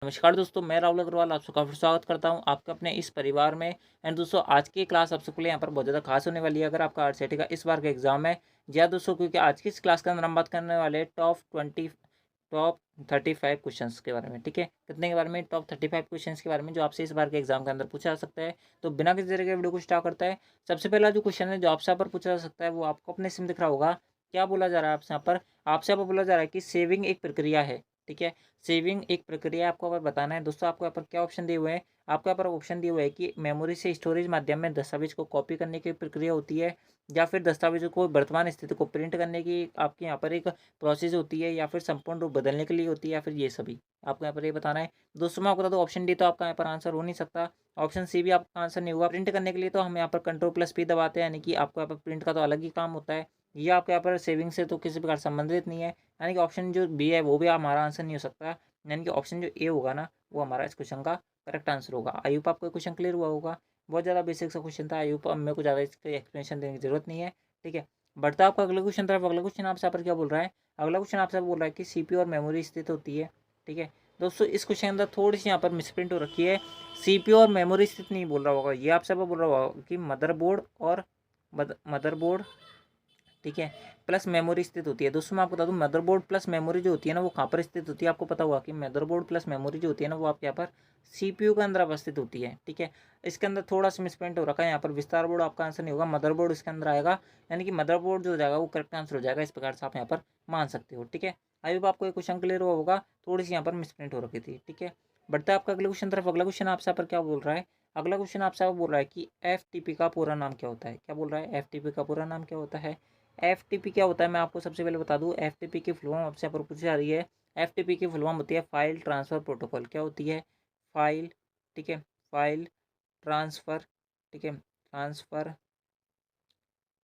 नमस्कार दोस्तों, मैं राहुल अग्रवाल आप सबका फिर स्वागत करता हूं आपके अपने इस परिवार में। एंड दोस्तों, आज की क्लास आप सबके लिए यहाँ पर बहुत ज़्यादा खास होने वाली है। अगर आपका आरसीटी का इस बार का एग्जाम है या दोस्तों, क्योंकि आज की इस क्लास के अंदर हम बात करने वाले टॉप 35 क्वेश्चंस के बारे में। ठीक है, कितने के बारे में? टॉप 35 क्वेश्चंस के बारे में जो आपसे इस बार के एग्जाम के अंदर पूछा जा सकता है। तो बिना किसी तरह के वीडियो को स्टार्ट करता है। सबसे पहला जो क्वेश्चन है जो आपसे यहाँ पर पूछा जा सकता है वो आपको अपने सिम दिख रहा होगा। क्या बोला जा रहा है आपसे यहाँ पर? आपसे यहाँ पर बोला जा रहा है कि सेविंग एक प्रक्रिया है। ठीक है, सेविंग एक प्रक्रिया आपको यहाँ पर बताना है। दोस्तों, आपको यहाँ पर क्या ऑप्शन दिए हुए हैं? आपको यहाँ पर ऑप्शन दिए हुए है कि मेमोरी से स्टोरेज माध्यम में दस्तावेज को कॉपी करने की प्रक्रिया होती है, या फिर दस्तावेजों को वर्तमान स्थिति को प्रिंट करने की आपके यहाँ पर एक प्रोसेस होती है, या फिर संपूर्ण रूप बदलने के लिए होती है, या फिर ये सभी आपको यहाँ पर ये बताना है। दोस्तों, मैं आपको बता दूँ, ऑप्शन डी तो आपका यहाँ पर आंसर हो नहीं सकता। ऑप्शन सी भी आपका आंसर नहीं होगा। प्रिंट करने के लिए तो हम यहाँ पर कंट्रोल+P दबाते हैं, यानी कि आपको यहाँ पर प्रिंट का तो अलग ही काम होता है। ये आपके यहाँ पर सेविंग से तो किसी प्रकार संबंधित नहीं है, यानी कि ऑप्शन जो बी है वो भी हमारा आंसर नहीं हो सकता। यानी कि ऑप्शन जो ए होगा ना, वो हमारा इस क्वेश्चन का करेक्ट आंसर होगा। आई होप आपको क्वेश्चन क्लियर हुआ होगा। बहुत ज़्यादा बेसिक सा क्वेश्चन था। आई होप अब मेरे को ज़्यादा इसकी एक्सप्लेनेशन देने की जरूरत नहीं है। ठीक है, बढ़ता आपका अगले क्वेश्चन तरफ। अगला क्वेश्चन आपसे यहाँ पर क्या बोल रहा है? अगला क्वेश्चन आपसे बोल रहा है कि सीपीयू और मेमोरी स्थित होती है। ठीक है दोस्तों, इस क्वेश्चन के अंदर थोड़ी सी यहाँ पर मिसप्रिंट हो रखी है। सीपीयू और मेमोरी स्थित नहीं बोल रहा होगा, ये आपसे बोल रहा होगा कि मदरबोर्ड और मदरबोर्ड, ठीक है, प्लस मेमोरी स्थित होती है। दोस्तों, मैं आपको बता दूं, मदरबोर्ड प्लस मेमोरी जो होती है ना, वो कहाँ पर स्थित होती है आपको पता होगा कि मदरबोर्ड प्लस मेमोरी जो होती है ना, वो आपके यहाँ पर सीपीयू के अंदर अवस्थित होती है। ठीक है, इसके अंदर थोड़ा सा मिसप्रिंट हो रखा है। यहाँ पर विस्तार बोर्ड आपका आंसर नहीं होगा, मदरबोर्ड इसके अंदर आएगा। यानी कि मदरबोर्ड जो हो जाएगा वो करेक्ट आंसर हो जाएगा। इस प्रकार से आप यहाँ पर मान सकते हो। ठीक है, आई होप आपको एक क्वेश्चन क्लियर हुआ होगा। थोड़ी सी यहाँ पर मिसप्रिंट हो रखी थी। ठीक है, बढ़ता है आपका अगले क्वेश्चन तरफ। अगला क्वेश्चन आपसे यहाँ पर क्या बोल रहा है? अगला क्वेश्चन आपसे बोल रहा है कि एफ का पूरा नाम क्या होता है? क्या बोल रहा है? एफ का पूरा नाम क्या होता है? एफ क्या होता है मैं आपको सबसे पहले बता दूं। एफ की फुल फॉर्म आपसे यहाँ पर पूछी जा रही है। एफ की फुल फॉर्म होती है फाइल ट्रांसफ़र प्रोटोकॉल। क्या होती है? फाइल, ठीक है, फाइल ट्रांसफ़र, ठीक है, ट्रांसफ़र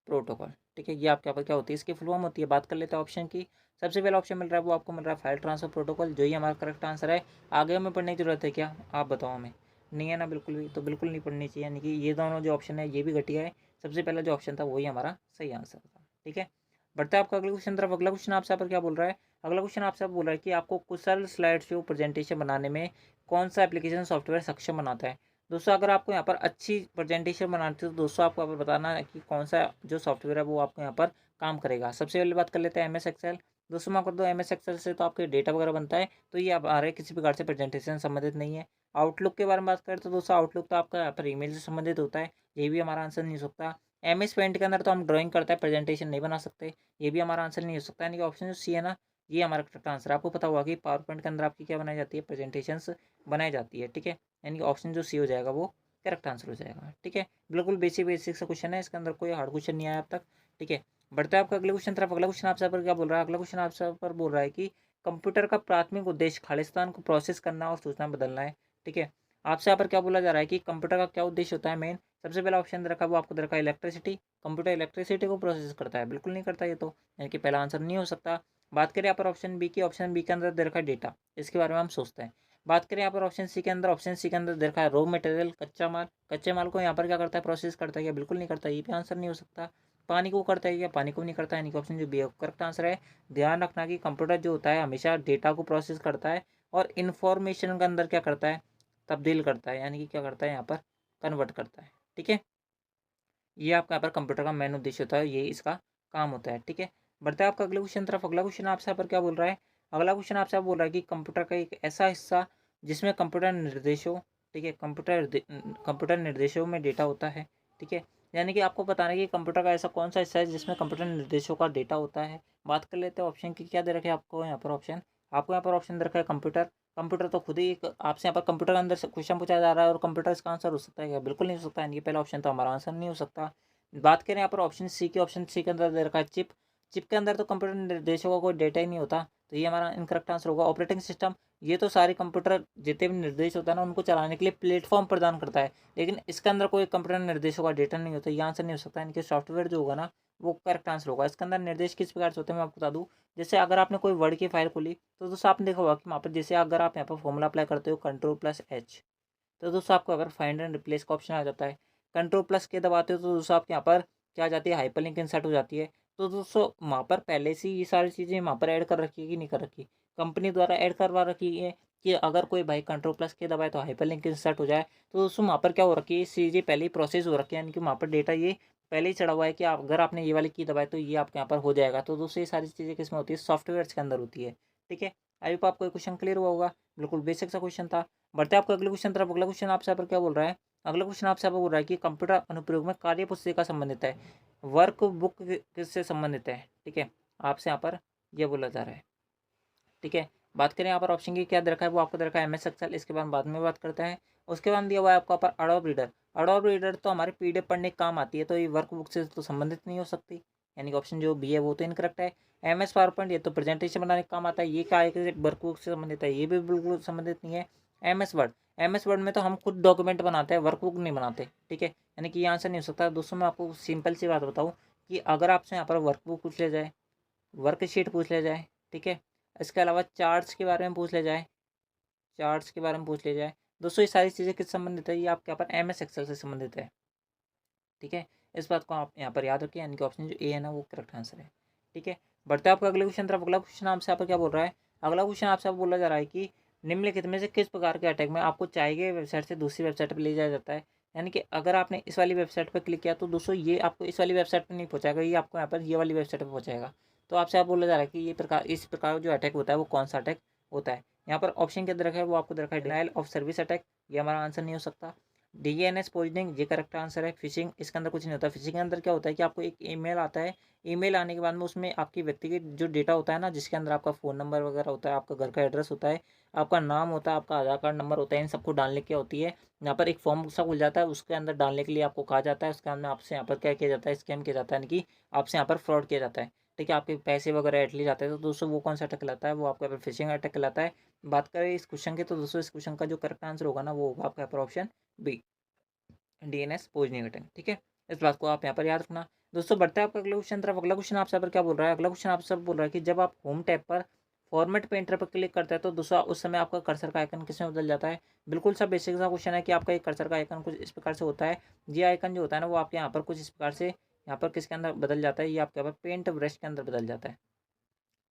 प्रोटोकॉल। ठीक है, ये आपके यहाँ पर क्या होती है? इसकी फुल फॉर्म होती है। बात कर लेते हैं ऑप्शन की। सबसे पहला ऑप्शन मिल रहा है वो आपको मिल रहा है फाइल ट्रांसफ़र प्रोटोकॉल, जो ही हमारा करेक्ट आंसर है। आगे हमें पढ़ने की जरूरत है क्या? आप बताओ हमें। नहीं है ना, बिल्कुल भी। तो बिल्कुल नहीं पढ़नी चाहिए, यानी कि ये दोनों जो ऑप्शन है ये भी घटिया है। सबसे पहला जो ऑप्शन था वही हमारा सही आंसर था। ठीक है, बढ़ता है आपका अगले क्वेश्चन तरफ। अगला क्वेश्चन आपसे यहाँ पर क्या बोल रहा है? अगला क्वेश्चन आपसे आप बोल रहा है कि आपको कुशल स्लाइड शो प्रेजेंटेशन बनाने में कौन सा एप्लीकेशन सॉफ्टवेयर सक्षम बनाता है? दोस्तों, अगर आपको यहाँ पर अच्छी प्रेजेंटेशन बनानी हो तो दोस्तों आपको यहाँ पर बताना है कि कौन सा जो सॉफ्टवेयर है वो आपको यहाँ पर काम करेगा। सबसे पहले बात कर लेते हैं MS एक्सेल। दोस्तों, मैं कर दो MS एक्सेल से तो आपके डेटा वगैरह बनता है, तो ये हमारे किसी प्रकार से प्रेजेंटेशन संबंधित नहीं है। आउटलुक के बारे में बात करें तो दोस्तों आउटलुक तो आपका यहाँ पर ईमेल से संबंधित होता है, ये भी हमारा आंसर नहीं हो सकता। MS पेंट के अंदर तो हम ड्राइंग करते हैं, प्रेजेंटेशन नहीं बना सकते, ये भी हमारा आंसर नहीं हो सकता। यानी कि ऑप्शन जो सी है ना, ये हमारा करेक्ट आंसर। आपको पता होगा कि पावर पॉइंट के अंदर आपकी क्या बनाई जाती है? प्रेजेंटेशंस बनाई जाती है। ठीक है, यानी कि ऑप्शन जो सी हो जाएगा वो करेक्ट आंसर हो जाएगा। ठीक है, बिल्कुल बेसिक सा क्वेश्चन है, इसके अंदर कोई हार्ड क्वेश्चन नहीं आया अब तक। ठीक है, बढ़ता है आपका अगले क्वेश्चन तरफ। अगला क्वेश्चन आपसे पर क्या बोल रहा है? अगला क्वेश्चन आपसे पर बोल रहा है कि कंप्यूटर का प्राथमिक उद्देश्य खालिस्तान को प्रोसेस करना और सूचना बदलना है। ठीक है, आपसे यहाँ पर क्या बोला जा रहा है कि कंप्यूटर का क्या उद्देश्य होता है मेन? सबसे पहला ऑप्शन दे रखा है वो आपको दे रखा है इलेक्ट्रिसिटी। कंप्यूटर इलेक्ट्रिसिटी को प्रोसेस करता है? बिल्कुल नहीं करता ये तो, यानी कि पहला आंसर नहीं हो सकता। बात करें यहाँ पर ऑप्शन बी की, ऑप्शन बी के अंदर दे रखा है डेटा, इसके बारे में हम सोचते हैं। बात करें यहाँ पर ऑप्शन सी के अंदर, ऑप्शन सी के अंदर देखा है रॉ मटेरियल, कच्चा माल। कच्चे माल को यहाँ पर क्या करता है? प्रोसेस करता है क्या? बिल्कुल नहीं करता, ये भी आंसर नहीं हो सकता। पानी को करता है क्या? पानी को नहीं करता, यानी कि ऑप्शन जो बी है करेक्ट आंसर है। ध्यान रखना कि कंप्यूटर जो होता है हमेशा डेटा को प्रोसेस करता है और इन्फॉर्मेशन के अंदर क्या करता है? तब्दील करता है, यानी कि क्या करता है? यहाँ पर कन्वर्ट करता है। ठीक है, ये आपका यहाँ पर कंप्यूटर का मेन उद्देश्य होता है, ये इसका काम होता है। ठीक है, बढ़ता है आपका अगले क्वेश्चन तरफ। अगला क्वेश्चन आपसे यहाँ पर क्या बोल रहा है? अगला क्वेश्चन आपसे बोल रहा है कि कंप्यूटर का एक ऐसा हिस्सा जिसमें कंप्यूटर निर्देशों, ठीक है, कंप्यूटर निर्देशों में डेटा होता है। ठीक है, यानी कि आपको बताना है कि कंप्यूटर का ऐसा कौन सा हिस्सा है जिसमें कंप्यूटर निर्देशों का डेटा होता है। बात कर लेते हैं ऑप्शन की। क्या दे रखे आपको यहाँ पर ऑप्शन? आपको यहाँ पर ऑप्शन दे रखा है कंप्यूटर। कंप्यूटर तो खुद ही एक आपसे यहाँ पर कंप्यूटर के अंदर से क्वेश्चन पूछा जा रहा है और कंप्यूटर इसका आंसर हो सकता है क्या? बिल्कुल नहीं हो सकता, यानी कि पहला ऑप्शन तो हमारा आंसर नहीं हो सकता। बात करें यहाँ पर ऑप्शन सी की, ऑप्शन सी के अंदर दे रखा है चिप। चिप के अंदर तो कंप्यूटर निर्देशों का कोई डेटा ही नहीं होता, तो ये हमारा इनकरेक्ट आंसर होगा। ऑपरेटिंग सिस्टम, ये तो सारे कंप्यूटर जितने भी निर्देश होता है ना उनको चलाने के लिए प्लेटफॉर्म प्रदान करता है, लेकिन इसके अंदर कोई कंप्यूटर निर्देशों का डेटा नहीं होता, ये आंसर नहीं हो सकता। इनके सॉफ्टवेयर जो होगा ना वो करेक्ट आंसर होगा। इसके अंदर निर्देश किस प्रकार से होते हैं मैं आपको बता दूँ। जैसे अगर आपने कोई वर्ड की फाइल खोली तो दोस्तों आपने देखा होगा कि वहाँ पर जैसे अगर आप यहाँ पर फॉर्मूला अप्लाई करते हो Ctrl+H, तो दोस्तों आपको अगर फाइंड एंड रिप्लेस का ऑप्शन आ जाता है। Ctrl+K दबाते हो तो दोस्तों आपके यहाँ पर क्या आ जाती है? हाइपरलिंक इंसर्ट हो जाती है। तो दोस्तों वहाँ पर पहले से ही ये सारी चीज़ें वहाँ पर ऐड कर रखी है कि नहीं कर रखी? कंपनी द्वारा ऐड करवा रखी है, कि अगर कोई भाई कंट्रोल प्लस के दबाए तो हाइपर लिंक इंसर्ट हो जाए, तो दोस्तों वहाँ पर क्या हो रखी है, चीज़ें पहले ही प्रोसेस हो रखी है, यानी कि वहाँ पर डेटा ये पहले ही चढ़ा हुआ है कि आप अगर आपने ये वाली की दबाए तो ये आपके यहाँ पर हो जाएगा। तो दोस्तों ये सारी चीज़ें किसमें होती है, सॉफ्टवेयर के अंदर होती है। ठीक है, आई होप आपको क्वेश्चन क्लियर हुआ होगा। बिल्कुल बेसिक सा क्वेश्चन था। बढ़ते हैं आपको अगले क्वेश्चन तरफ। अगला क्वेश्चन आपसे यहाँ पर क्या बोल रहा है, अगला क्वेश्चन आपसे यहाँ पर बोल रहा है कि कंप्यूटर अनुप्रयोग में कार्य पुस्तिका संबंधित है, वर्क बुक किससे संबंधित है। ठीक है, आपसे यहाँ पर यह बोला जा रहा है। ठीक है, बात करें यहाँ पर ऑप्शन की क्या दे रखा है, वो आपको दे रखा है एमएस एक्सेल, इसके बाद में बात करते हैं। उसके बाद दिया हुआ है आपको यहाँ पर अडोब रीडर। अडोब रीडर तो हमारे पीडीएफ पढ़ने के काम आती है, तो ये वर्कबुक से तो संबंधित नहीं हो सकती, यानी कि ऑप्शन जो बी है वो तो इनकरेक्ट है। एमएस पावर पॉइंट ये तो प्रेजेंटेशन बनाने का काम आता है, ये क्या है कि वर्कबुक से संबंधित है, ये भी बिल्कुल संबंधित नहीं है। एमएस वर्ड, एमएस वर्ड में तो हम खुद डॉक्यूमेंट बनाते हैं, वर्कबुक नहीं बनाते। ठीक है, यानी कि ये आंसर नहीं हो सकता। दोस्तों मैं आपको सिंपल सी बात बताऊँ कि अगर आपसे यहाँ पर वर्कबुक पूछ लिया जाए, वर्कशीट पूछ लिया जाए, ठीक है, इसके अलावा चार्ट्स के बारे में पूछ लिया जाए, चार्ट्स के बारे में पूछ लिया जाए, दोस्तों ये सारी चीज़ें किस संबंधित है, ये आपके यहाँ पर एमएस एक्सेल से संबंधित है। ठीक है, इस बात को आप यहाँ पर याद रखिए, यानी कि ऑप्शन जो ए है ना वो करेक्ट आंसर है। ठीक है, बढ़ते हैं आपका अगले क्वेश्चन तरफ। अगला क्वेश्चन आपसे यहाँ पर क्या बोल रहा है, अगला क्वेश्चन आपसे बोला जा रहा है कि निम्नलिखित में से किस प्रकार के अटैक में आपको चाहिए वेबसाइट से दूसरी वेबसाइट पर ले जाया जाता है। यानी कि अगर आपने इस वाली वेबसाइट पर क्लिक किया तो दोस्तों ये आपको इस वाली वेबसाइट पर नहीं पहुँचाएगा, ये आपको यहाँ पर ये वाली वेबसाइट पर पहुँचाएगा। तो आपसे आप बोला जा रहा है कि ये प्रकार, इस प्रकार जो अटैक होता है वो कौन सा अटैक होता है। यहाँ पर ऑप्शन के अंदर रखा है, वो आपको दे रखा है डिनायल ऑफ सर्विस अटैक, ये हमारा आंसर नहीं हो सकता। डीएनएस पॉइजनिंग, ये करेक्ट आंसर है। फिशिंग, इसके अंदर कुछ नहीं होता। फिशिंग के अंदर क्या होता है कि आपको एक ईमेल आता है, ईमेल आने के बाद में उसमें आपकी व्यक्तिगत जो डेटा होता है ना, जिसके अंदर आपका फ़ोन नंबर वगैरह होता है, आपका घर का एड्रेस होता है, आपका नाम होता है, आपका आधार कार्ड नंबर होता है, इन सबको डालने की होती है। यहाँ पर एक फॉर्म सा खुल जाता है, उसके अंदर डालने के लिए आपको कहा जाता है, उसके अंदर आपसे यहाँ पर क्या किया जाता है, स्कैम किया जाता है, यानी कि आपसे यहाँ पर फ्रॉड किया जाता है। ठीक है, आपके पैसे वगैरह ऐट लिए जाते हैं, तो दोस्तों वो कौन सा अटैक कहलाता है, वो आपका यहाँ पर फिशिंग अटैक कहलाता है। बात करें इस क्वेश्चन की, तो दोस्तों इस क्वेश्चन का जो करेक्ट आंसर होगा ना वो होगा आपका यहाँ पर ऑप्शन बी, डीएनएस पोजनिंग अटैक। ठीक है, इस बात को आप यहाँ पर याद रखना। दोस्तों बढ़ते हैं आपका अगला क्वेश्चन तरफ। अगला क्वेश्चन आपसे पर क्या बोल रहा है, अगला क्वेश्चन आपसे बोल रहा है कि जब आप होम टैब पर फॉर्मेट पेंटर पर क्लिक करते हैं तो दोस्तों उस समय आपका कर्सर का आइकन किस में बदल जाता है। बिल्कुल सा बेसिक सा क्वेश्चन है कि आपका एक कर्सर का आइकन कुछ इस प्रकार से होता है। ये आइकन जो होता है ना वो आपके यहाँ पर कुछ इस प्रकार से यहाँ पर किसके अंदर बदल जाता है, ये आपके यहाँ पर पेंट ब्रश के अंदर बदल जाता है।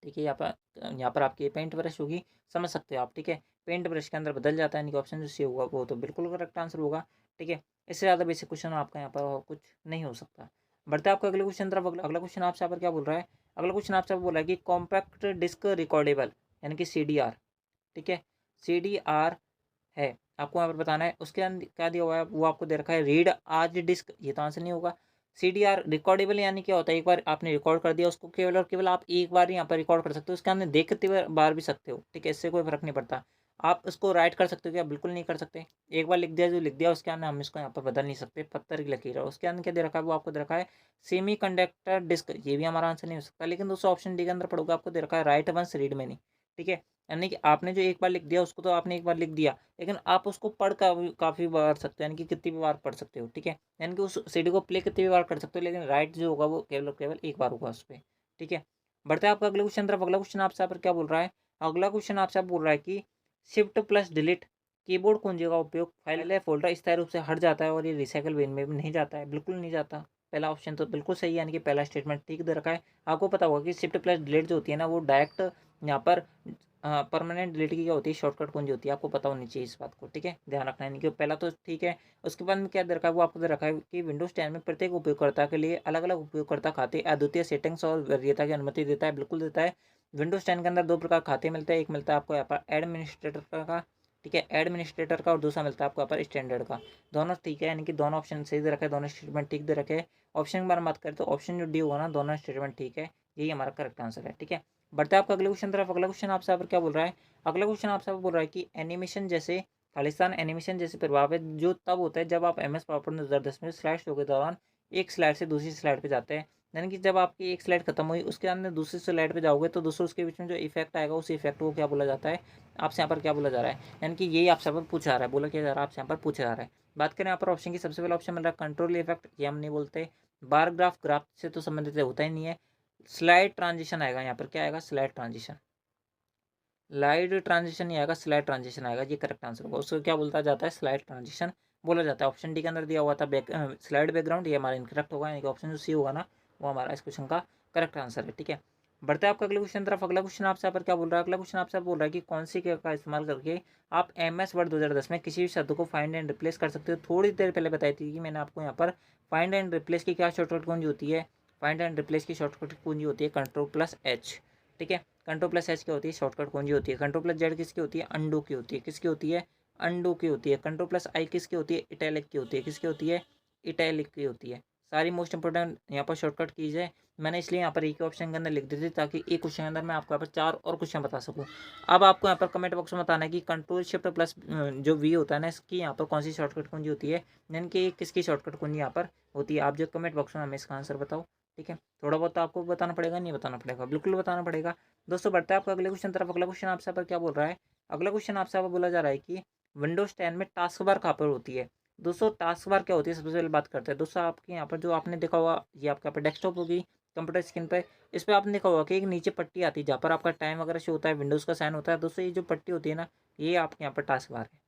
ठीक है, यहाँ पर आपकी पेंट ब्रश होगी, समझ सकते हो आप। ठीक है, पेंट ब्रश के अंदर बदल जाता है, यानी कि ऑप्शन जो सी होगा वो तो बिल्कुल करेक्ट आंसर होगा। ठीक है, इससे ज़्यादा बेसिक क्वेश्चन आपका यहाँ पर और कुछ नहीं हो सकता। बढ़ते हैं आपको अगले क्वेश्चन तरफ। अगला क्वेश्चन आपसे यहाँ पर क्या बोल रहा है, अगला क्वेश्चन आपसे बोल रहा है कि कॉम्पैक्ट डिस्क रिकॉर्डेबल, यानी कि CDR। ठीक है, CDR है, आपको यहाँ पर बताना है। उसके अंदर क्या दिया हुआ है, वो आपको दे रखा है रीड आज डिस्क, ये तो आंसर नहीं होगा। CDR रिकॉर्डेबल यानी क्या होता है, एक बार आपने रिकॉर्ड कर दिया उसको केवल और केवल आप एक बार ही यहाँ पर रिकॉर्ड कर सकते हो, उसके अंदर देखते हुए बार भी सकते हो। ठीक है, इससे कोई फर्क नहीं पड़ता। आप उसको राइट कर सकते हो क्या, बिल्कुल नहीं कर सकते। एक बार लिख दिया जो लिख दिया, उसके अंदर हम इसको यहाँ पर बदल नहीं सकते, पत्थर की लकीर है। उसके अंदर क्या दे रखा है, वो आपको दे रखा है सेमी कंडक्टर डिस्क, ये भी हमारा आंसर नहीं हो सकता। लेकिन दोस्तों ऑप्शन डी के अंदर पढ़ोगे आपको दे रखा है राइट वंस रीड मैनी। ठीक है, यानी कि आपने जो एक बार लिख दिया उसको तो आपने एक बार लिख दिया, लेकिन आप उसको पढ़ काफ़ी बार सकते हो, यानी कि कितनी भी बार पढ़ सकते हो। ठीक है, यानी कि उस सीडी को प्ले कितनी भी बार कर सकते हो, लेकिन राइट जो होगा वो केवल और केवल एक बार होगा उस पर। ठीक है, बढ़ते हैं आपका अगले क्वेश्चन तरफ। अगला क्वेश्चन आपसे यहाँ पर क्या बोल रहा है, अगला क्वेश्चन आपसे बोल रहा है कि शिफ्ट प्लस डिलीट कीबोर्ड कुंजी का उपयोग फाइल या फोल्डर स्थायी रूप से हट जाता है और ये रिसाइकल बिन में भी नहीं जाता है। बिल्कुल नहीं जाता। पहला ऑप्शन तो बिल्कुल सही है, यानी कि पहला स्टेटमेंट ठीक दे रखा है। आपको पता होगा कि शिफ्ट प्लस डिलीट जो होती है ना वो डायरेक्ट यहाँ पर परमानेंट डिलीट की क्या होती है, शॉर्टकट कुंजी होती है। आपको पता होनी चाहिए इस बात को। ठीक है, ध्यान रखना है, नहीं कि पहला तो ठीक है। उसके बाद में क्या दे रखा है, वो आपको दे रखा है कि विंडोज 10 में प्रत्येक उपयोगकर्ता के लिए अलग अलग उपयोगकर्ता खाते अद्वितीय सेटिंग्स और वरीयता की अनुमति देता है। बिल्कुल देता है। विंडोज 10 के अंदर दो प्रकार खाते मिलते हैं, एक मिलता है आपको यहाँ पर एडमिनिस्ट्रेटर का, ठीक है, एडमिनिस्ट्रेटर का, और दूसरा मिलता है आपको यहाँ पर स्टैंडर्ड का। दोनों ठीक है, यानी कि दोनों ऑप्शन सही दे रखे हैं, दोनों स्टेटमेंट ठीक दे रखे हैं। ऑप्शन की बार बात करें तो ऑप्शन जो डी होगा ना, दोनों स्टेटमेंट ठीक है, यही हमारा करेक्ट आंसर है। ठीक है, बढ़ते हैं आपका अगले क्वेश्चन तरफ। अगला क्वेश्चन आपसे यहाँ पर क्या बोल रहा है, अगला क्वेश्चन आपसे बोल रहा है कि एनिमेशन जैसे खालिस्तान एनिमेशन जैसे प्रभाव है जो तब होता है जब आप MS पावर 2010 में स्लाइड शो के दौरान एक स्लाइड से दूसरी स्लाइड पे जाते हैं। यानी कि जब आपकी एक स्लाइड खत्म हुई उसके अंदर दूसरी स्लाइड पे जाओगे तो दोस्तों उसके बीच में जो इफेक्ट आएगा उस इफेक्ट को क्या बोला जाता है, आपसे यहाँ पर क्या बोला जा रहा है, यानी कि यही आपसे यहाँ पर पूछा जा रहा है, बोला क्या जा रहा है, आपसे यहाँ पर पूछा जा रहा है। बात करें यहाँ पर ऑप्शन की, सबसे पहला ऑप्शन मिल रहा है कंट्रोल इफेक्ट, ये हम नहीं बोलते। बार ग्राफ, ग्राफ से तो संबंधित होता ही नहीं है। स्लाइड ट्रांजिशन आएगा, यहाँ पर क्या आएगा, स्लाइड ट्रांजिशन। लाइट ट्रांजिशन नहीं आएगा, स्लाइड ट्रांजिशन आएगा, ये करेक्ट आंसर होगा। उसको क्या बोलता जाता है, स्लाइड ट्रांजिशन बोला जाता है। ऑप्शन डी के अंदर दिया हुआ था स्लाइड बैकग्राउंड, ये हमारा इनकरेक्ट होगा, यानी कि ऑप्शन जो सी होगा ना वो हमारा इस क्वेश्चन का करेक्ट आंसर है। ठीक है, बढ़ते हैं आपका अगले क्वेश्चन तरफ। अगला क्वेश्चन आपसे यहाँ पर क्या बोल रहा है? अगला क्वेश्चन आपसे बोल रहा है कि कौन सी का इस्तेमाल करके आप MS वर्ड 2010 में किसी भी शब्द को फाइंड एंड रिप्लेस कर सकते हो। थोड़ी देर पहले बताई थी कि मैंने आपको यहाँ पर फाइंड एंड रिप्लेस की क्या शॉर्टकट कुंजी होती है। फाइंड एंड रिप्लेस की शॉर्टकट कुंजी होती है Ctrl+H। ठीक है, Ctrl+H क्या होती है? शॉर्टकट कुंजी होती है। Ctrl+Z किसकी होती है? अंडू की होती है। किसकी होती है? अंडू की होती है। Ctrl+I किसकी होती है? इटैलिक की होती है। किसकी होती है? इटैलिक की होती है। सारी मोस्ट इंपोर्टेंट यहाँ पर शॉर्टकट कीज है। मैंने इसलिए यहाँ पर एक ही ऑप्शन के अंदर लिख दी थी ताकि एक क्वेश्चन के अंदर मैं आपको यहाँ पर 4 और क्वेश्चन बता सकूँ। अब आपको यहाँ पर कमेंट बॉक्स में बताना है कि Ctrl+Shift+ जो V होता है ना, इसकी यहाँ पर कौन सी शॉर्टकट कुंजी होती है, यानी कि किसकी शॉर्टकट कुंजी यहाँ पर होती है। आप जो कमेंट बॉक्स में हमें इसका आंसर बताओ। ठीक है, थोड़ा बहुत तो आपको बताना पड़ेगा, नहीं बताना पड़ेगा? बिल्कुल बताना पड़ेगा। दोस्तों बढ़ता है आपका अगले क्वेश्चन तरफ। अगला क्वेश्चन आपसे पर क्या बोल रहा है? अगला क्वेश्चन आपसे बोला जा रहा है कि विंडोज 10 में टास्क बार कहाँ पर होती है। दोस्तों टास्क बार क्या होती है, सबसे पहले बात करते हैं। दोस्तों आपके यहाँ पर जो आपने देखा होगा, ये आपके यहाँ पर डेस्कटॉप होगी, कंप्यूटर स्क्रीन पर। इस पर आपने देखा होगा कि एक नीचे पट्टी आती है जहाँ पर आपका टाइम वगैरह शो होता है, विंडोज़ का साइन होता है। दोस्तों ये जो पट्टी होती है ना, ये आपके यहाँ पर टास्क बार है।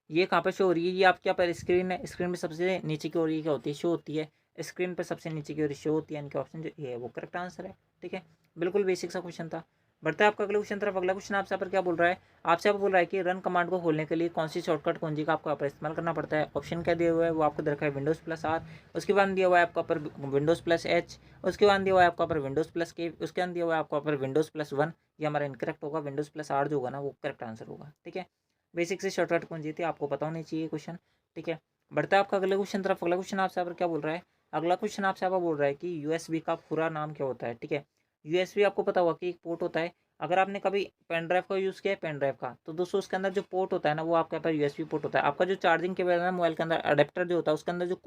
ये कहाँ पर शो हो रही है? ये आपके यहाँ पर स्क्रीन है। स्क्रीन में सबसे नीचे की ओर ये क्या होती है? शो होती है। स्क्रीन पर सबसे नीचे की ओर शो होती है, यानी कि ऑप्शन जो ये है वो करेक्ट आंसर है। ठीक है, बिल्कुल बेसिक सा क्वेश्चन था। बढ़ता है आपका अगले क्वेश्चन तरफ। अगला क्वेश्चन आपसे यहाँ पर क्या बोल रहा है? आपसे यहाँ पर बोल रहा है कि रन कमांड को खोलने के लिए कौन सी शॉर्टकट कुंजी का आपको यहाँ पर इस्तेमाल करना पड़ता है। ऑप्शन क्या दिया हुआ है वो आपको दे रखा है Windows+R, उसके बाद दिया हुआ है आपका पर Windows+H, उसके बाद दिया हुआ है आपका पर Windows+K, उसके बाद दिया हुआ है आपका पर Windows+1। ये हमारा इनकरेक्ट होगा। Windows+R जो होगा ना वो करेक्ट आंसर होगा। ठीक है, बेसिक से शॉर्टकट कुंजी थी, आपको पता होनी चाहिए क्वेश्चन। ठीक है, बढ़ता है आपका अगले क्वेश्चन तरफ। अगला क्वेश्चन आपसे यहाँ पर क्या बोल रहा है? अगला क्वेश्चन आपसे यहाँ पर बोल रहा है कि USB का पूरा नाम क्या होता है। ठीक है, USB आपको पता होगा कि एक पोर्ट होता है। अगर आपने कभी पेन ड्राइव का यूज़ किया है, पेन ड्राइव का, तो दोस्तों उसके अंदर जो पोर्ट होता है ना, वो आपके पास USB पोर्ट होता है। आपका जो चार्जिंग केबल है ना मोबाइल के अंदर, अडेप्टर जो होता है उसके अंदर जो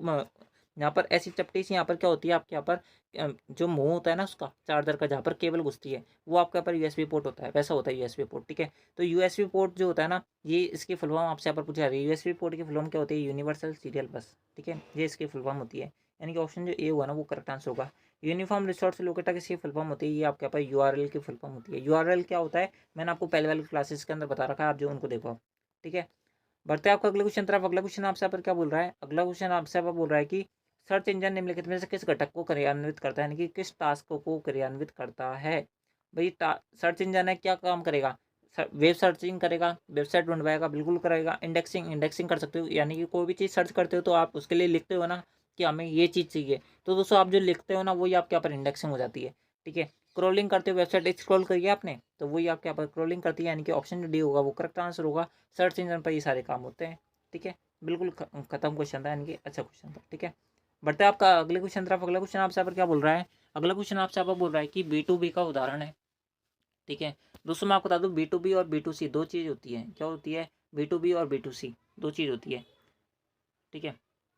यहाँ पर ऐसी चपटी सी यहाँ पर क्या होती है आपके यहाँ पर जो मुंह होता है ना उसका चार्जर का, जहाँ पर केबल घुसती है, वो आपके यहाँ पर USB पोर्ट होता है। वैसा होता है USB पोर्ट। ठीक है, तो USB पोर्ट जो होता है ना, ये इसकी फुल फॉर्म आपसे यहाँ पर पूछा जा रही है। USB पोर्ट की फुल फॉर्म क्या होती है? यूनिवर्सल सीरियल बस। ठीक है, ये इसकी फुल फॉर्म होती है, यानी कि ऑप्शन जो ए हुआ ना वो करेक्ट आंसर होगा। यूनिफॉर्म रिसोर्स लोकेटर किसकी फुल फॉर्म होती है? ये आपके यहाँ पर URL की फुल फॉर्म होती है। URL क्या होता है मैंने आपको पहले वाली क्लासेस के अंदर बता रखा है, आप जो उनको देखो। ठीक है, बढ़ते हैं आपका अगले क्वेश्चन तरफ। अगला क्वेश्चन आपसे यहाँ पर क्या बोल रहा है? अगला क्वेश्चन आपसे यहाँ पर बोल रहा है कि सर्च इंजन निम्नलिखित में से किस घटक को क्रियान्वित करता है, यानी कि किस टास्क को क्रियान्वित करता है। भाई सर्च इंजन है, क्या काम करेगा? वेब सर्चिंग करेगा, वेबसाइट ढूंढवाएगा, बिल्कुल करेगा। इंडेक्सिंग, इंडेक्सिंग कर सकते हो, यानी कि कोई भी चीज़ सर्च करते हो तो आप उसके लिए लिखते हो ना कि हमें ये चीज़ चाहिए, तो दोस्तों आप जो लिखते हो ना वही आपके यहाँ पर इंडेक्सिंग हो जाती है। ठीक है, स्क्रॉलिंग करते हो, वेबसाइट स्क्रॉल करिए आपने तो वही आपके यहाँ पर स्क्रॉलिंग करती है, यानी कि ऑप्शन जो डी होगा वो करेक्ट आंसर होगा। सर्च इंजन पर ये सारे काम होते हैं। ठीक है, बिल्कुल खत्म क्वेश्चन था, यानी कि अच्छा क्वेश्चन था। ठीक है, बढ़ते हैं आपका अगले क्वेश्चन तरफ। अगला क्वेश्चन आपसे यहाँ पर क्या बोल रहा है? अगला क्वेश्चन आपसे यहाँ पर बोल रहा है कि B2B का उदाहरण है। ठीक है, दोस्तों मैं आपको बता दूं B2B और B2C दो चीज़ होती है। क्या होती है? B2B और B2C दो चीज़ होती है। ठीक है,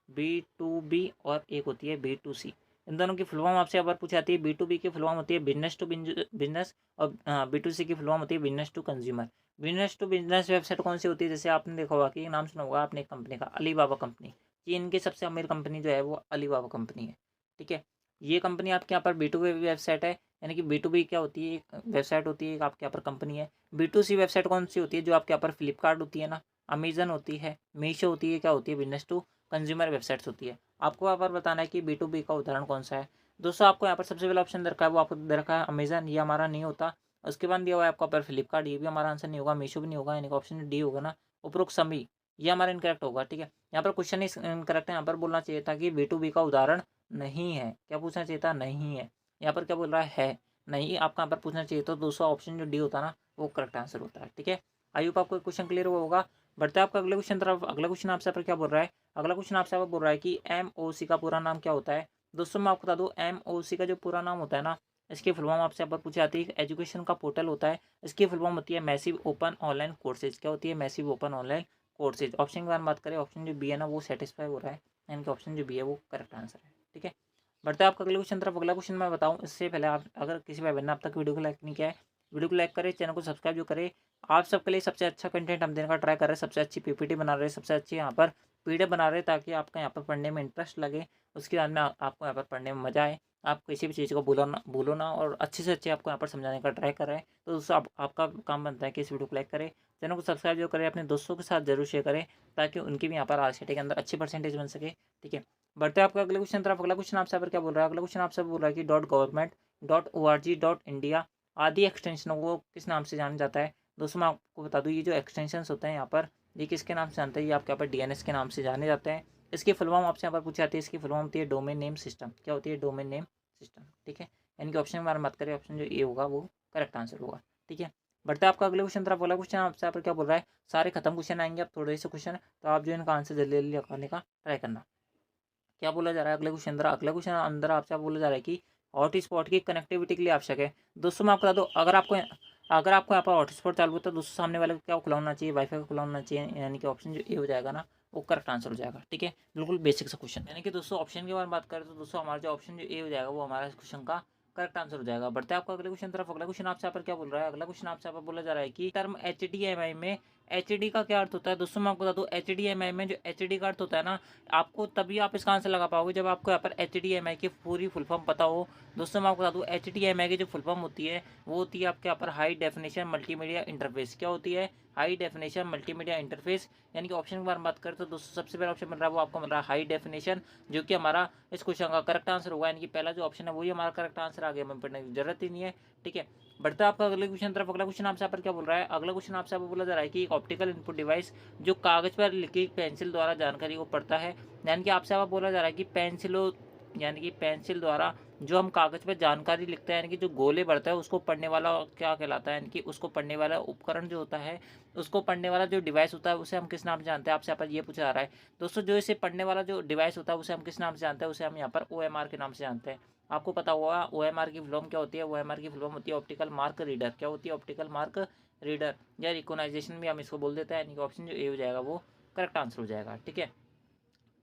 B2B और एक होती है B2C। इन दोनों की फुल फॉर्म आपसे अगर पूछी जाती है। B2B की फुल फॉर्म होती है बिजनेस टू बिजनेस, और B2C की फुल फॉर्म होती है business to consumer. Business to business website कौन सी होती है? जैसे आपने देखा होगा कि नाम सुना होगा आपने एक कंपनी का, अलीबाबा कंपनी। चीन की सबसे अमीर कंपनी जो है वो अलीबाबा कंपनी है। ठीक है, ये कंपनी आपके यहाँ पर B2B वेबसाइट है, यानी कि B2B क्या होती है? एक वेबसाइट होती है, एक आपके यहाँ पर कंपनी है। B2C वेबसाइट कौन सी होती है? जो आपके यहाँ पर फ्लिपकार्ट होती है ना, अमेजन होती है, मीशो होती है, क्या होती है? बिजनेस टू कंज्यूमर वेबसाइट्स होती है। आपको यहाँ पर बताना है कि B2B का उदाहरण कौन सा है। दोस्तों आपको यहाँ पर सबसे पहला ऑप्शन दे रखा है, वो आपको दे रखा है अमेजन, ये हमारा नहीं होता। उसके बाद दिया हुआ है आपका पर फ्लिपकार्ट, ये भी हमारा आंसर नहीं होगा। मीशो भी नहीं होगा, यानी कि ऑप्शन डी होगा ना, उपरोक्त सभी, ये हमारा इनकरेक्ट होगा। ठीक है, यहाँ पर क्वेश्चन इनकरेक्ट है, यहाँ पर बोलना चाहिए था कि B2B का उदाहरण नहीं है। क्या पूछना चाहिए था? नहीं है। यहाँ पर क्या बोल रहा है? नहीं। आपका यहाँ पर पूछना चाहिए तो दूसरा ऑप्शन जो डी होता है ना वो करेक्ट आंसर होता है। ठीक है, आई होप आपको क्वेश्चन क्लियर हुआ होगा। बढ़ते हैं आपका अगले क्वेश्चन तरफ। अगला क्वेश्चन आपसे पर क्या बोल रहा है? अगला क्वेश्चन आपसे आप बोल रहा है कि MOC का पूरा नाम क्या होता है। दोस्तों मैं आपको बता दूं MOC का जो पूरा नाम होता है ना, इसकी फुल फॉर्म आपसे यहाँ पर पूछी जाती है। एजुकेशन का पोर्टल होता है, इसकी फुल फॉर्म होती है मैसिव ओपन ऑनलाइन कोर्सेज। क्या होती है? Massive open online courses. Option की बात करें, ऑप्शन जो बी है ना वो सेटिस्फाई हो रहा है, यानी कि ऑप्शन जो बी है वो करेक्ट आंसर है। ठीक है, बढ़ते हैं आपका अगले क्वेश्चन तरफ। अगला क्वेश्चन मैं बताऊँ इससे पहले, आप अगर किसी भाई बहन ने अब तक वीडियो को लाइक नहीं किया है, वीडियो को लाइक करें, चैनल को सब्सक्राइब जो करें। आप सबके लिए सबसे अच्छा कंटेंट हम देने का ट्राई कर रहे हैं, सबसे अच्छी PPT बना रहे हैं, सबसे अच्छी यहाँ पर PDF बना रहे हैं, ताकि आपका यहाँ पर पढ़ने में इंटरेस्ट लगे। उसके बाद में आपको यहाँ पर पढ़ने में मजा आए, आप किसी भी चीज़ को भूलो ना, और अच्छे से अच्छे आपको यहाँ पर समझाने का ट्राई कर रहे हैं। तो दोस्तों आपका काम बनता है कि इस वीडियो को लाइक करें, चैनल को सब्सक्राइब जो करें, अपने दोस्तों के साथ जरूर शेयर करें, ताकि उनकी भी यहाँ पर RCT के अंदर अच्छी परसेंटेज बन सके। ठीक है, बढ़ते हैं आपका अगले क्वेश्चन तरफ। अगला क्वेश्चन आपसे यहाँ पर क्या बोल रहा है? अगला क्वेश्चन आपसे बोल रहा है कि .gov .org.india आदि एक्सटेंशनों को किस नाम से जाना जाता है? दोस्तों मैं आपको बता दूँ, ये जो एक्सटेंशंस होते हैं यहाँ पर, ये किसके नाम से जानते हैं? ये आपके यहाँ पर DNS के नाम से जाने जाते हैं। इसकी फुल फॉर्म आपसे यहाँ पर पूछी जाती है। इसकी फुल फॉर्म होती है डोमेन नेम सिस्टम। क्या होती है? Domain name system. ठीक है, यानी कि ऑप्शन के बारे में बात करें, ऑप्शन जो ए होगा वो करेक्ट आंसर होगा। ठीक है, बढ़ते हैं आपका अगले क्वेश्चन तरफ। अगला क्वेश्चन आपसे यहाँ पर क्या बोल रहा है? सारे खत्म क्वेश्चन आएंगे, अब थोड़े से क्वेश्चन, तो आप जो इनका आंसर जल्दी जल्दी लगाने का ट्राई करना। क्या बोला जा रहा है अगले क्वेश्चन अंदर? अगला क्वेश्चन अंदर आपसे बोला जा रहा है कि हॉटस्पॉट की कनेक्टिविटी के लिए आवश्यक है। दोस्तों मैं आपको बता दूँ, अगर आपको यहाँ पर हॉटस्पॉट चालू होता है, दोस्तों सामने वाले को क्या खुला होना चाहिए? वाईफाई खुला होना चाहिए, यानी कि ऑप्शन जो ए हो जाएगा ना, वो करेक्ट आंसर हो जाएगा। ठीक है, बिल्कुल बेसिक सा क्वेश्चन। यानी कि दोस्तों ऑप्शन के बारे में बात करें तो दोस्तों हमारा जो ऑप्शन जो ए हो जाएगा वो हमारा इस क्वेश्चन का करेक्ट आंसर हो जाएगा। बढ़ते हैं आपको अगले क्वेश्चन तरफ। अगला क्वेश्चन आपसे यहाँ पर क्या बोल रहा है? अगला क्वेश्चन आपसे यहाँ पर बोला जा रहा है कि टर्म HDMI में HD का क्या अर्थ होता है? दोस्तों मैं आपको बता दूँ, HDMI में जो HD का अर्थ होता है ना, आपको तभी आप इसका आंसर लगा पाओगे जब आपको यहाँ पर HDMI की पूरी फुल फॉर्म पता हो। दोस्तों मैं आपको बता दूँ, HDMI की जो फुल फॉर्म होती है वो होती है आपके यहाँ पर हाई डेफिनेशन मल्टीमीडिया इंटरफेस। क्या होती है? High definition multimedia interface. यानी कि ऑप्शन के बारे में बात करें तो दोस्तों सबसे पहला ऑप्शन मिल रहा है वो आपको मिल रहा है हाई डेफिनेशन, जो कि हमारा इस क्वेश्चन का करेक्ट आंसर होगा। यानी कि पहला जो ऑप्शन है वही हमारा करेक्ट आंसर, आगे हमें पढ़ने की जरूरत ही नहीं है। ठीक है, बढ़ता है आपका अगले क्वेश्चन तरफ। अगला क्वेश्चन आपसे यहाँ पर क्या बोल रहा है? अगला क्वेश्चन आपसे यहाँ पर बोला जा रहा है कि एक ऑप्टिकल इनपुट डिवाइस जो कागज पर लिखी पेंसिल द्वारा जानकारी को पढ़ता है। यानी कि आपसे यहाँ पर बोला जा रहा है कि पेंसिल द्वारा जो हम कागज पर जानकारी लिखते हैं, यानी कि जो गोले बढ़ता है, उसको पढ़ने वाला क्या कहलाता है? यानी कि उसको पढ़ने वाला उपकरण जो होता है, उसको पढ़ने वाला जो डिवाइस होता है, उसे हम किस नाम से जानते हैं? आपसे यहाँ पर ये पूछा जा रहा है। दोस्तों जो इसे पढ़ने वाला जो डिवाइस होता है उसे हम किस नाम से जानते हैं? उसे हम यहाँ पर OMR के नाम से जानते हैं। आपको पता होगा OMR की फुल फॉर्म क्या होती है? OMR की फुल फॉर्म होती है ऑप्टिकल मार्क रीडर। क्या होती है? ऑप्टिकल मार्क रीडर या रिकॉग्नाइजेशन भी हम इसको बोल देते हैं। यानी कि ऑप्शन जो ए हो जाएगा वो करेक्ट आंसर हो जाएगा। ठीक है,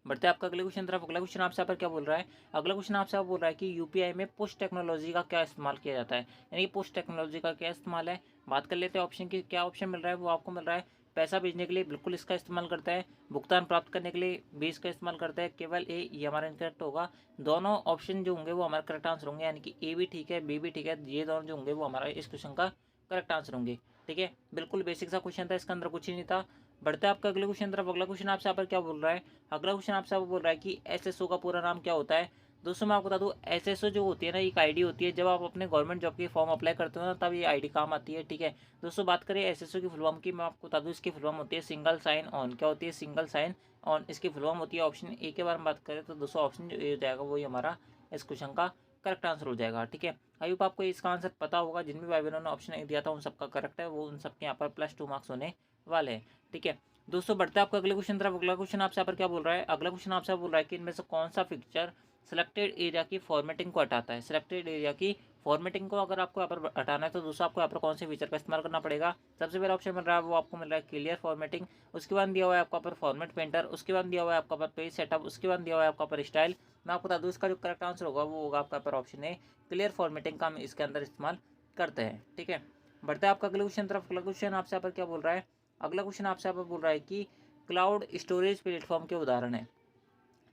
बढ़ते हैं आपका अगले क्वेश्चन तरफ। अगला क्वेश्चन आपसे यहाँ पर क्या बोल रहा है? अगला क्वेश्चन आपसे बोल रहा है कि यूपीआई में पुश टेक्नोलॉजी का क्या इस्तेमाल किया जाता है? यानी कि पुश टेक्नोलॉजी का क्या इस्तेमाल है? बात कर लेते हैं ऑप्शन की। क्या ऑप्शन मिल रहा है? वो आपको मिल रहा है पैसा भेजने के लिए बिल्कुल इसका इस्तेमाल करता है, भुगतान प्राप्त करने के लिए भी इसका इस्तेमाल करता है, केवल ए, ये हमारा इनकरेक्ट होगा। दोनों ऑप्शन जो होंगे वो हमारा करेक्ट आंसर होंगे, यानी कि ए भी ठीक है, बी भी ठीक है, ये दोनों जो होंगे वो हमारा इस क्वेश्चन का करेक्ट आंसर होंगे। ठीक है, बिल्कुल बेसिक सा क्वेश्चन था, इसके अंदर कुछ ही नहीं था। बढ़ते हैं आपका अगले क्वेश्चन तरफ। अगला क्वेश्चन आपसे यहाँ पर क्या बोल रहा है? अगला क्वेश्चन आपसे बोल रहा है कि SSO का पूरा नाम क्या होता है? दोस्तों मैं आपको बता दूँ, SSO जो होती है ना, एक आईडी होती है। जब आप अपने गवर्नमेंट जॉब की फॉर्म अप्लाई करते हो ना, तब ये आईडी काम आती है। ठीक है, दोस्तों बात करें SSO की फुल फॉर्म की, मैं आपको बता दूँ इसकी फुल फॉर्म होती है सिंगल साइन ऑन। क्या होती है? सिंगल साइन ऑन इसकी फुल फॉर्म होती है। ऑप्शन ए के बारे में बात करें तो दोस्तों ऑप्शन जो ए हो जाएगा वही हमारा इस क्वेश्चन का करेक्ट आंसर हो जाएगा। ठीक है, आई होप आपको इसका आंसर पता होगा। जिन भी भाई बहनों ने ऑप्शन ए दिया था उन सबका करेक्ट है, वो उन सबके यहाँ पर +2 मार्क्स होने वाले हैं। ठीक है दोस्तों, बढ़ते हैं आपको अगले क्वेश्चन तरफ। अगला क्वेश्चन आपसे यहाँ पर क्या बोल रहा है? अगला क्वेश्चन आपसे बोल रहा है कि इनमें से कौन सा फीचर सिलेक्टेड एरिया की फॉर्मेटिंग को हटाता है? सिलेक्टेड एरिया की फॉर्मेटिंग को अगर आपको यहाँ पर हटाना है तो दोस्तों आपको यहाँ पर कौन से फीचर का इस्तेमाल करना पड़ेगा? सबसे पहला ऑप्शन मिल रहा है वो आपको मिल रहा है क्लियर फॉर्मेटिंग, उसके बाद दिया हुआ है आपका पर फॉर्मेट पेंटर, उसके बाद दिया हुआ है आपका पर पेज सेटअप, उसके बाद दिया हुआ है आपका पर स्टाइल। मैं आपको बता दूँ इसका जो करेक्ट आंसर होगा वो होगा आपका पर ऑप्शन है क्लियर फॉर्मेटिंग का हम इसके अंदर इस्तेमाल करते हैं। ठीक है, बढ़ते हैं आपका अगले क्वेश्चन तरफ। अगला क्वेश्चन आपसे यहाँ पर क्या बोल रहा है? अगला क्वेश्चन आपसे यहाँ पर बोल रहा है कि क्लाउड स्टोरेज प्लेटफॉर्म के उदाहरण है।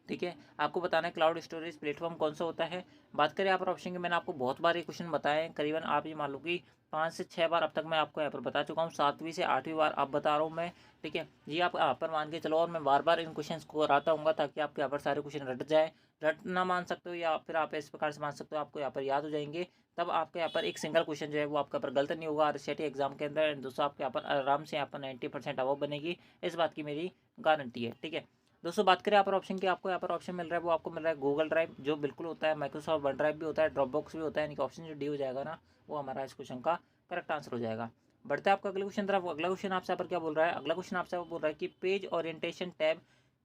ठीक है, आपको बताना है क्लाउड स्टोरेज प्लेटफॉर्म कौन सा होता है। बात करें यहाँ पर ऑप्शन की, मैंने आपको बहुत बार ये क्वेश्चन बताए हैं, करीबन आप ये मान लो कि 5 से 6 बार अब तक मैं आपको यहाँ पर बता चुका हूँ, 7वीं से 8वीं बार अब बता रहा हूँ मैं। ठीक है, ये आप यहाँ पर मान के चलो, और मैं बार बार इन क्वेश्चन को कराता हूँ ताकि आपके यहाँ पर सारे क्वेश्चन रट जाए। रट ना मान सकते हो या फिर आप इस प्रकार से मान सकते हो, आपको यहाँ पर याद हो जाएंगे, तब आपके यहाँ पर एक सिंगल क्वेश्चन जो है वो आपके यहाँ पर गलत नहीं होगा RCET एग्जाम के अंदर। दोस्तों आपके यहाँ पर आराम से यहाँ पर 90% अबव बनेगी, इस बात की मेरी गारंटी है। ठीक है दोस्तों, बात करें यहाँ पर ऑप्शन की, आपको यहाँ पर ऑप्शन मिल रहा है वो आपको मिल रहा है गूगल ड्राइव, जो बिल्कुल होता है, माइक्रोसॉफ्ट वन ड्राइव भी होता है, ड्रॉप बॉक्स भी होता है। यानी कि ऑप्शन जो डी हो जाएगा ना, वो हमारा इस क्वेश्चन का करेक्ट आंसर हो जाएगा। बढ़ते हैं आपका अगले क्वेश्चन तरफ। अगला क्वेश्चन आपसे यहाँ पर क्या बोल रहा है? अगला क्वेश्चन आपसे बोल रहा है कि पेज ओरिएंटेशन टैब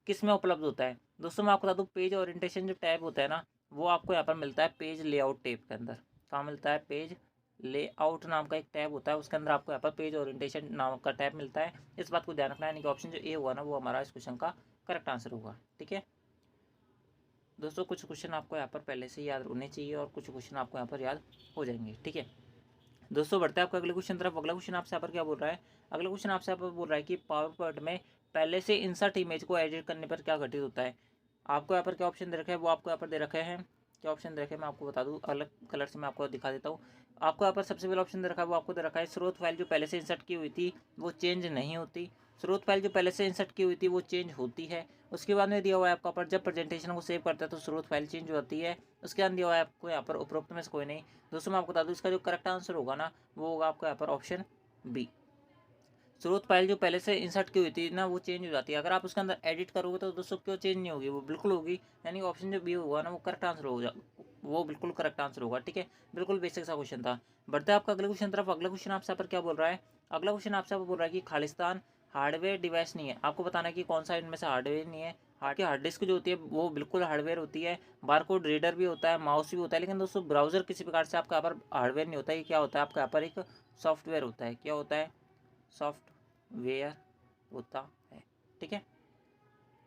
किस में उपलब्ध होता है? दोस्तों मैं आपको बता दूँ, पेज ओरिएंटेशन जो टैब होता है ना, वो आपको यहाँ पर मिलता है पेज लेआउट टैब के अंदर। कहाँ मिलता है? पेज लेआउट नाम का एक टैब होता है, उसके अंदर आपको यहाँ पर पेज ओरिएंटेशन नाम का टैब मिलता है। इस बात को ध्यान रखना है, यानी कि ऑप्शन जो ए हुआ ना, वो हमारा इस क्वेश्चन का करेक्ट आंसर होगा। ठीक है दोस्तों, कुछ क्वेश्चन आपको यहाँ पर पहले से याद होने चाहिए और कुछ क्वेश्चन आपको यहाँ पर याद हो जाएंगे। ठीक है दोस्तों, बढ़ते हैं आपका अगले क्वेश्चन तरफ। अगला क्वेश्चन आपसे यहाँ पर क्या बोल रहा है? अगला क्वेश्चन आपसे यहाँ पर बोल रहा है कि पावर पॉइंट में पहले से इंसर्ट इमेज को एडिट करने पर क्या घटित होता है? आपको यहाँ पर क्या ऑप्शन दे रखे हैं वो आपको यहाँ पर दे रखे हैं। क्या ऑप्शन दे रखे हैं मैं आपको बता दूँ, अलग कलर से मैं आपको दिखा देता हूँ। आपको यहाँ पर सबसे पहला ऑप्शन दे रखा है वो आपको दे रखा है स्रोत फाइल जो पहले से इंसर्ट की हुई थी वो चेंज नहीं होती। स्रोत फाइल जो पहले से इंसर्ट की हुई थी वो चेंज होती है। उसके बाद में दिया हुआ है आपको पर जब प्रेजेंटेशन को सेव करता है तो स्रोत फाइल चेंज होती है। उसके बाद दिया हुआ है आपको यहाँ पर उपरोक्त में से कोई नहीं। दोस्तों मैं आपको बता दूँ इसका जो करेक्ट आंसर होगा ना वो होगा आपको यहाँ पर ऑप्शन बी। स्रोत फाइल जो पहले से इंसर्ट की हुई थी ना वो चेंज हो जाती है। अगर आप उसके अंदर एडिट करोगे तो दोस्तों क्यों चेंज नहीं होगी, वो बिल्कुल होगी। यानी ऑप्शन जो बी होगा ना वो करेक्ट आंसर होगा, वो बिल्कुल करेक्ट आंसर होगा। ठीक है, बिल्कुल बेसिक सा क्वेश्चन था। बढ़ते हैं आपका अगले क्वेश्चन तरफ। अगला क्वेश्चन आपसे यहाँ पर क्या बोल रहा है, अगला क्वेश्चन आपसे यहाँ पर बोल रहा है कि खालिस्तान हार्डवेयर डिवाइस नहीं है। आपको बताना है कि कौन सा इनमें से हार्डवेयर नहीं है। हार्ड डिस्क जो होती है वो बिल्कुल हार्डवेयर होती है। बारकोड रीडर भी होता है, माउस भी होता है, लेकिन दोस्तों ब्राउजर किसी प्रकार से आपका यहाँ पर हार्डवेयर नहीं होता है। ये क्या होता है आपका यहाँ पर एक सॉफ्टवेयर होता है। क्या होता है, सॉफ्टवेयर होता है। ठीक है,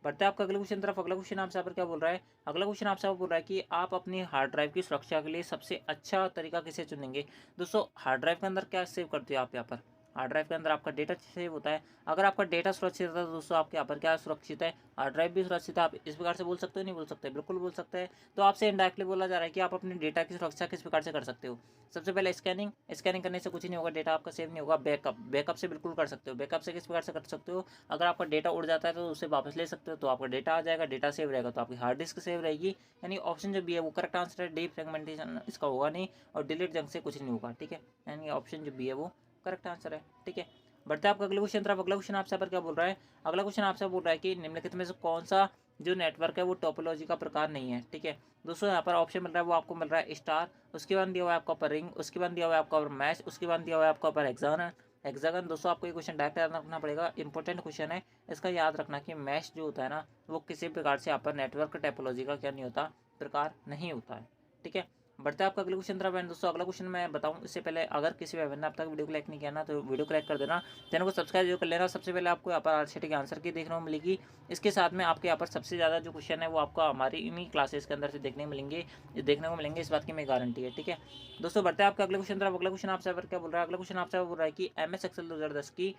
बढ़ते हैं आपका अगले क्वेश्चन तरफ। अगला क्वेश्चन आपसे यहाँ पर क्या बोल रहा है, अगला क्वेश्चन आपसे यहाँ पर बोल रहा है कि आप अपनी हार्ड ड्राइव की सुरक्षा के लिए सबसे अच्छा तरीका किसे चुनेंगे। दोस्तों हार्ड ड्राइव के अंदर क्या सेव करते हो आप यहाँ पर, हार्ड ड्राइव के अंदर आपका डेटा सेव होता है। अगर आपका डेटा सुरक्षित है तो दोस्तों आपके यहाँ पर क्या सुरक्षित है, हार्ड ड्राइव भी सुरक्षित है। आप इस प्रकार से बोल सकते हो, नहीं बोल सकते, बिल्कुल बोल सकते हैं। तो आपसे इनडायरेक्टली बोला जा रहा है कि आप अपने डेटा की सुरक्षा किस प्रकार से कर सकते हो। सबसे पहले स्कैनिंग, स्कैनिंग करने से कुछ नहीं होगा, डेटा आपका सेव नहीं होगा। बैकअप, बैकअप से बिल्कुल कर सकते हो। बैकअप से किस प्रकार से कर सकते हो, अगर आपका डेटा उड़ जाता है तो उसे वापस ले सकते हो, तो आपका डेटा आ जाएगा, डेटा सेव रहेगा तो आपकी हार्ड डिस्क सेव रहेगी। यानी ऑप्शन जो भी है वो करेक्ट आंसर है। डीप फ्रेगमेंटेशन इसका होगा नहीं और डिलीट जंक से कुछ नहीं होगा। ठीक है, यानी ऑप्शन जो भी है वो करेक्ट आंसर है। ठीक है, बढ़ते हैं आपका अगले क्वेश्चन तरफ। अगला क्वेश्चन आपसे पर क्या बोल रहा है, अगला क्वेश्चन आपसे बोल रहा है कि निम्नलिखित में से कौन सा जो नेटवर्क है वो टोपोलॉजी का प्रकार नहीं है। ठीक है, दोस्तों यहाँ पर ऑप्शन मिल रहा है वो आपको मिल रहा है स्टार, उसके बाद दिया हुआ है आपका पर रिंग, उसके बाद दिया हुआ है आपका मैश, उसके बाद दिया हुआ है आपका पर हेक्सागन। हेक्सागन दोस्तों आपको ये क्वेश्चन डायरेक्ट याद रखना पड़ेगा, इंपॉर्टेंट क्वेश्चन है। इसका याद रखना कि मैश जो होता है ना वो किसी प्रकार से यहाँ पर नेटवर्क टोपोलॉजी का क्या नहीं होता, प्रकार नहीं होता है। ठीक है, बढ़ते हैं आपका अगले क्वेश्चन तरफ। दोस्तों अगला क्वेश्चन मैं बताऊं इससे पहले अगर किसी भी ने अब तक वीडियो को लाइक नहीं किया ना तो वीडियो को लाइक कर देना, चैनल को सब्सक्राइब जो कर लेना। सबसे पहले आपको यहाँ पर आरसीटी के आंसर की देखने को मिलेगी। इसके साथ में आपके यहाँ पर सबसे ज़्यादा जो क्वेश्चन है वो आपको हमारी इन्हीं क्लासेस के अंदर से देखने को मिलेंगे, इस बात की मैं गारंटी है। ठीक है दोस्तों, बढ़ते हैं आपका अगले क्वेश्चन तरफ। अगला क्वेश्चन आपसे क्या बोल रहा है, अगला क्वेश्चन आपसे बोल रहा है कि MS एक्सेल 2010 की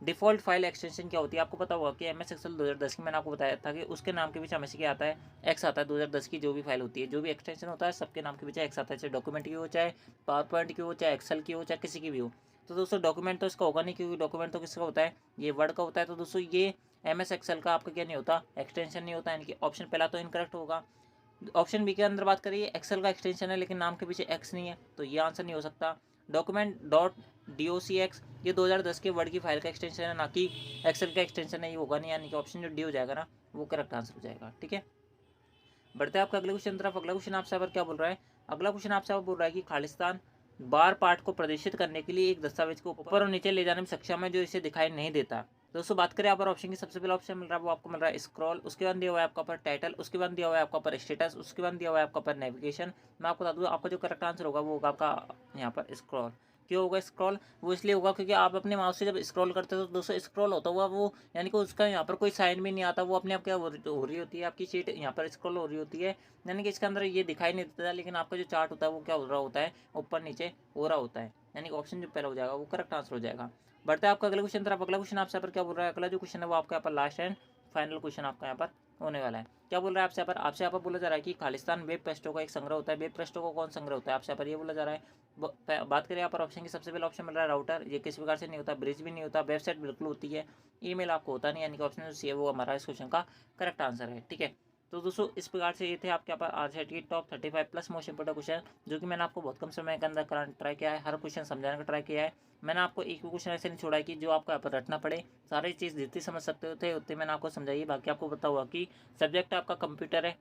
डिफ़ॉल्ट फाइल एक्सटेंशन क्या होती है। आपको पता होगा कि MS एक्सेल 2010 की मैंने आपको बताया था कि उसके नाम के पीछे हमेशा क्या आता है, एक्स आता है। 2010 की जो भी फाइल होती है, जो भी एक्सटेंशन होता है, सबके नाम के पीछे एक्स आता है, चाहे डॉक्यूमेंट की हो, चाहे पावर पॉइंट की हो, चाहे एक्सेल की हो, चाहे किसी की भी हो। तो दोस्तों डॉक्यूमेंट तो इसका होगा नहीं, क्योंकि डॉक्यूमेंट तो किसका होता है, ये वर्ड का होता है। तो दोस्तों ये MS एक्सेल का आपका क्या नहीं होता, एक्सटेंशन नहीं होता। यानी कि ऑप्शन पहला तो इनकरेक्ट होगा। ऑप्शन बी के अंदर बात करिए, एक्सेल का एक्सटेंशन है लेकिन नाम के पीछे एक्स नहीं है, तो ये आंसर नहीं हो सकता। डॉक्यूमेंट डॉट docx ये 2010 के वर्ड की फाइल का एक्सटेंशन है, ना कि एक्सेल का एक्सटेंशन है, ये होगा नहीं। यानी कि ऑप्शन जो डी हो जाएगा ना वो करेक्ट आंसर हो जाएगा। ठीक है, बढ़ते हैं आपका अगले क्वेश्चन तरफ। अगला क्वेश्चन आपसे पर क्या बोल रहा है, अगला क्वेश्चन आपसे बोल रहा है कि खालिस्तान बार पार्ट को प्रदर्शित करने के लिए एक दस्तावेज को ऊपर और नीचे ले जाने में सक्षम है जो इसे दिखाई नहीं देता। दोस्तों बात करें यहाँ पर ऑप्शन की, सबसे पहला ऑप्शन मिल रहा है वो आपको मिल रहा है स्क्रॉल, उसके बाद दिया हुआ है आपका पर टाइटल, उसके बाद दिया हुआ है आपका पर स्टेटस, उसके बाद दिया हुआ है आपका पर नेविगेशन। मैं आपको बता दूँ आपका जो करेक्ट आंसर होगा वो होगा आपका यहाँ पर स्क्रॉल। क्यों होगा स्क्रॉल, वो इसलिए होगा क्योंकि आप अपने माउस से जब स्क्रॉल करते हो तो दोस्तों स्क्रॉल होता हुआ वो, यानी कि उसका यहाँ पर कोई साइन भी नहीं आता, वो अपने आप क्या हो रही होती है, आपकी शीट यहाँ पर स्क्रॉल हो रही होती है। यानी कि इसके अंदर ये दिखाई नहीं देता, लेकिन आपका जो चार्ट होता है वो क्या हो रहा होता है, ऊपर नीचे हो रहा होता है। यानी कि ऑप्शन जो पहला हो जाएगा वो करेक्ट आंसर हो जाएगा। बढ़ता है आपका अगले क्वेश्चन तरफ। अगला क्वेश्चन आपसे यहाँ पर क्या बोल रहा है, अगला जो क्वेश्चन है वो आपका यहाँ पर लास्ट एंड फाइनल क्वेश्चन आपका यहाँ पर होने वाला है। क्या बोल रहा है आपसे यहाँ पर बोला जा रहा है कि खालिस्तान वेब पृष्ठों का एक संग्रह होता है। वेब पृष्ठों का कौन संग्रह होता है, आपसे यहाँ पर ये बोला जा रहा है। बात करें यहाँ पर ऑप्शन की, सबसे पहले ऑप्शन मिल रहा है राउटर, ये किस प्रकार से नहीं होता, ब्रिज भी नहीं होता, वेबसाइट बिल्कुल होती है, ईमेल आपको होता नहीं। यानी कि ऑप्शन जो सी है वो हमारा इस क्वेश्चन का करेक्ट आंसर है। ठीक है, तो दोस्तों इस प्रकार से ये थे आपके यहाँ पर आरसीटी की top 35 plus most important question, जो कि मैंने आपको बहुत कम समय के अंदर कराने ट्राई किया है, हर क्वेश्चन समझाने का ट्राई किया है। मैंने आपको एक भी क्वेश्चन ऐसे नहीं छोड़ा है कि जो आपको यहाँ पर रटना पड़े। सारी चीज़ जितनी समझ सकते थे उतनी मैंने आपको समझाई। बाकी आपको पता हुआ कि सब्जेक्ट आपका कंप्यूटर है,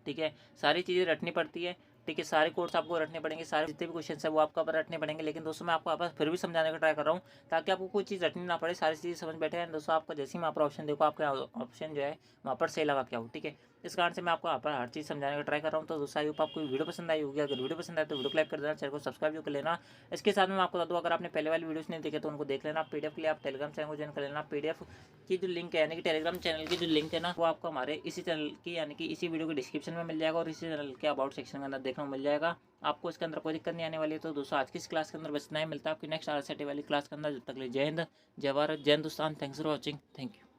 ठीक है, सारी चीज़ें रटनी पड़ती है। ठीक है, सारे कोड्स आपको रटने पड़ेंगे, सारे जितने भी क्वेश्चन है वो आपको पर रटने पड़ेंगे। लेकिन दोस्तों मैं आपको फिर भी समझाने का ट्राई कर रहा हूँ ताकि आपको कोई चीज़ रटनी ना पड़े, सारी चीज़ें समझ बैठे हैं। दोस्तों आपको जैसे ही वहाँ पर ऑप्शन देखो, आपका ऑप्शन जो है वहाँ पर सही लगा क्या हो। ठीक है, इस कारण से मैं आपको यहाँ पर हर चीज़ समझाने का ट्राई कर रहा हूँ। तो दोस्तों आई होप आपको वीडियो पसंद आई होगी। अगर वीडियो पसंद आए तो वीडियो को लाइक कर देना, चैनल को सब्सक्राइब भी कर लेना। इसके साथ में मैं आपको बता दूँ, अगर आपने पहले वाली वीडियोस नहीं देखे तो उनको देख लेना। PDF के लिए आप टेलीग्राम चैनल को ज्वाइन कर लेना। PDF की जो लिंक है, यानी कि टेलीग्राम चैनल की जो लिंक है ना, वो आपको हमारे इसी चैनल की, यानी कि इसी वीडियो के डिस्क्रिप्शन में मिल जाएगा और इसी चैनल के अबाउट सेक्शन के अंदर देखने को मिल जाएगा। आपको इसके अंदर कोई दिक्कत नहीं आने वाली है। तो दोस्तों आज की इस क्लास के अंदर बस इतना ही, मिलता है आपकी नेक्स्ट आरसीटी वाली क्लास के अंदर। जब तक ले जय हिंद, जय भारत, जय Hindustan. Thanks for watching, thank you.